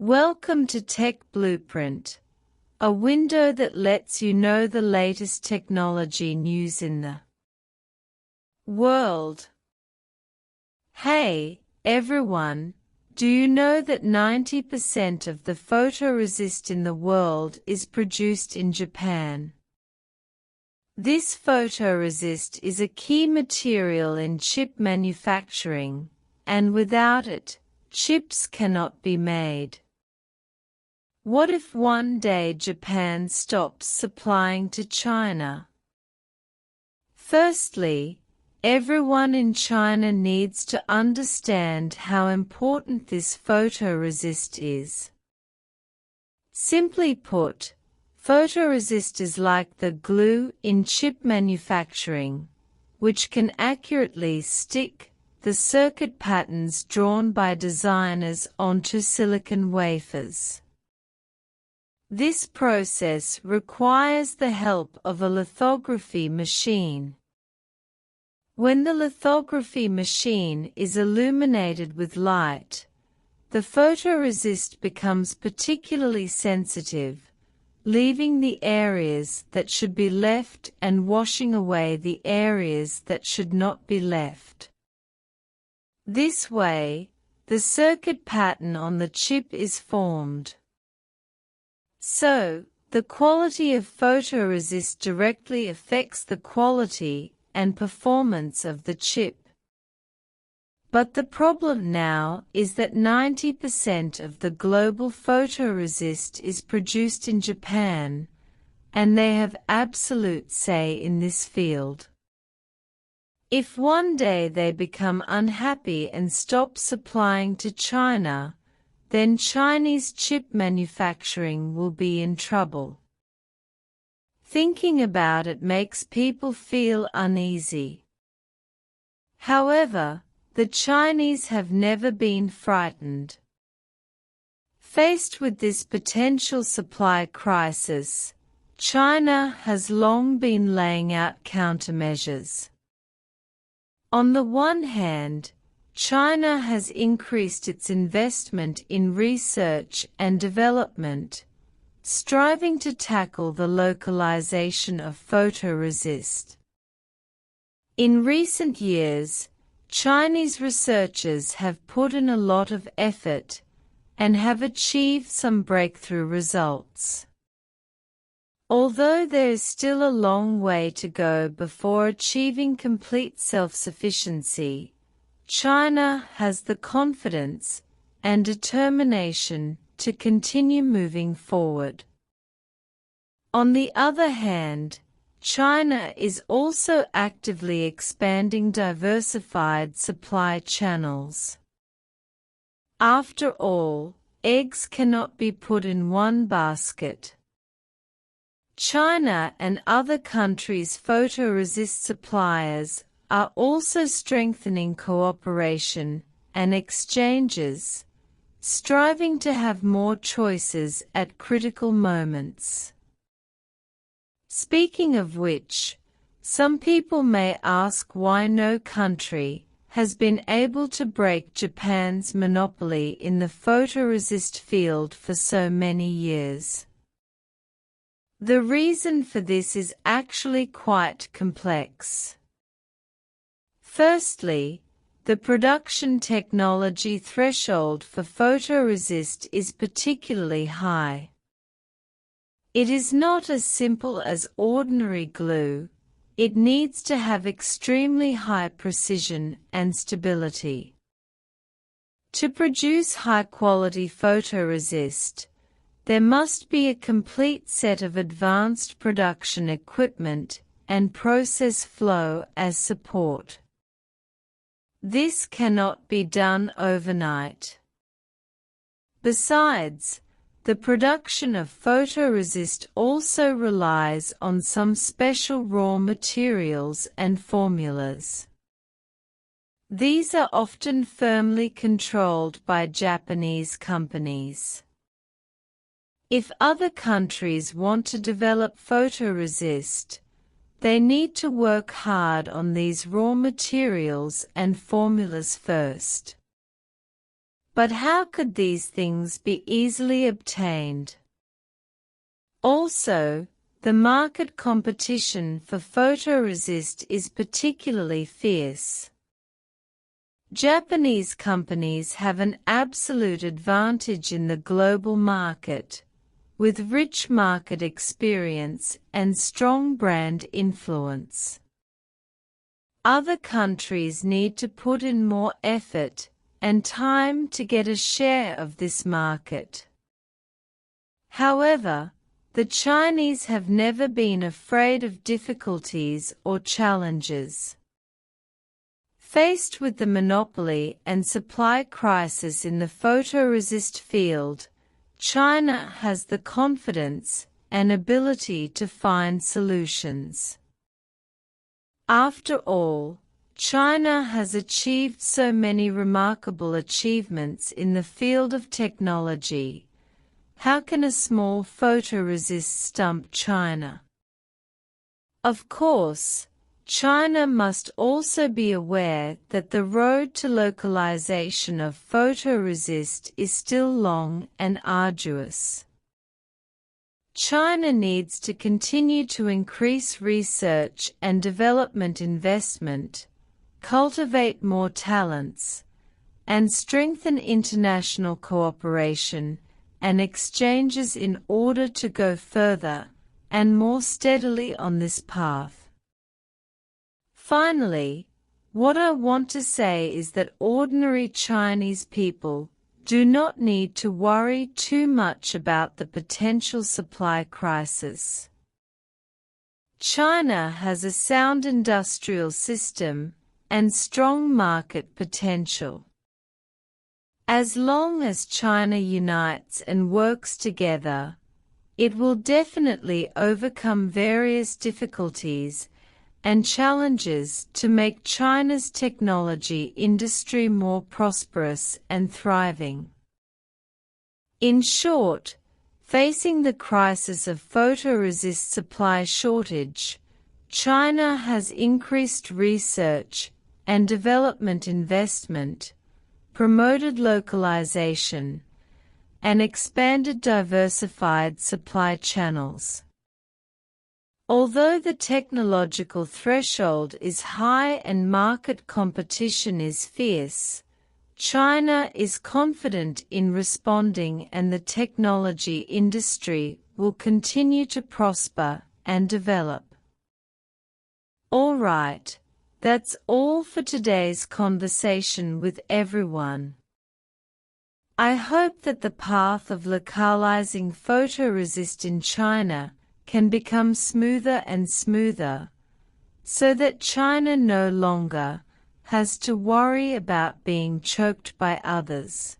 Welcome to Tech Blueprint, a window that lets you know the latest technology news in the world. Hey, everyone, do you know that 90% of the photoresist in the world is produced in Japan? This photoresist is a key material in chip manufacturing, and without it, chips cannot be made. What if one day Japan stops supplying to China? Firstly, everyone in China needs to understand how important this photoresist is. Simply put, photoresist is like the glue in chip manufacturing, which can accurately stick the circuit patterns drawn by designers onto silicon wafers. This process requires the help of a lithography machine. When the lithography machine is illuminated with light, the photoresist becomes particularly sensitive, leaving the areas that should be left and washing away the areas that should not be left. This way, the circuit pattern on the chip is formed. So, the quality of photoresist directly affects the quality and performance of the chip. But the problem now is that 90% of the global photoresist is produced in Japan, and they have absolute say in this field. If one day they become unhappy and stop supplying to China, then Chinese chip manufacturing will be in trouble. Thinking about it makes people feel uneasy. However, the Chinese have never been frightened. Faced with this potential supply crisis, China has long been laying out countermeasures. On the one hand, China has increased its investment in research and development, striving to tackle the localization of photoresist. In recent years, Chinese researchers have put in a lot of effort and have achieved some breakthrough results. Although there is still a long way to go before achieving complete self-sufficiency, China has the confidence and determination to continue moving forward. On the other hand, China is also actively expanding diversified supply channels. After all, eggs cannot be put in one basket. China and other countries' photoresist suppliers are also strengthening cooperation and exchanges, striving to have more choices at critical moments. Speaking of which, some people may ask why no country has been able to break Japan's monopoly in the photoresist field for so many years. The reason for this is actually quite complex. Firstly, the production technology threshold for photoresist is particularly high. It is not as simple as ordinary glue, it needs to have extremely high precision and stability. To produce high-quality photoresist, there must be a complete set of advanced production equipment and process flow as support. This cannot be done overnight. Besides, the production of photoresist also relies on some special raw materials and formulas. These are often firmly controlled by Japanese companies. If other countries want to develop photoresist, they need to work hard on these raw materials and formulas first. But how could these things be easily obtained? Also, the market competition for photoresist is particularly fierce. Japanese companies have an absolute advantage in the global market, with rich market experience and strong brand influence. Other countries need to put in more effort and time to get a share of this market. However, the Chinese have never been afraid of difficulties or challenges. Faced with the monopoly and supply crisis in the photoresist field, China has the confidence and ability to find solutions. After all, China has achieved so many remarkable achievements in the field of technology. How can a small photoresist stump China? Of course, China must also be aware that the road to localization of photoresist is still long and arduous. China needs to continue to increase research and development investment, cultivate more talents, and strengthen international cooperation and exchanges in order to go further and more steadily on this path. Finally, what I want to say is that ordinary Chinese people do not need to worry too much about the potential supply crisis. China has a sound industrial system and strong market potential. As long as China unites and works together, it will definitely overcome various difficulties and challenges to make China's technology industry more prosperous and thriving. In short, facing the crisis of photoresist supply shortage, China has increased research and development investment, promoted localization, and expanded diversified supply channels. Although the technological threshold is high and market competition is fierce, China is confident in responding, and the technology industry will continue to prosper and develop. All right, that's all for today's conversation with everyone. I hope that the path of localizing photoresist in China can become smoother and smoother, so that China no longer has to worry about being choked by others.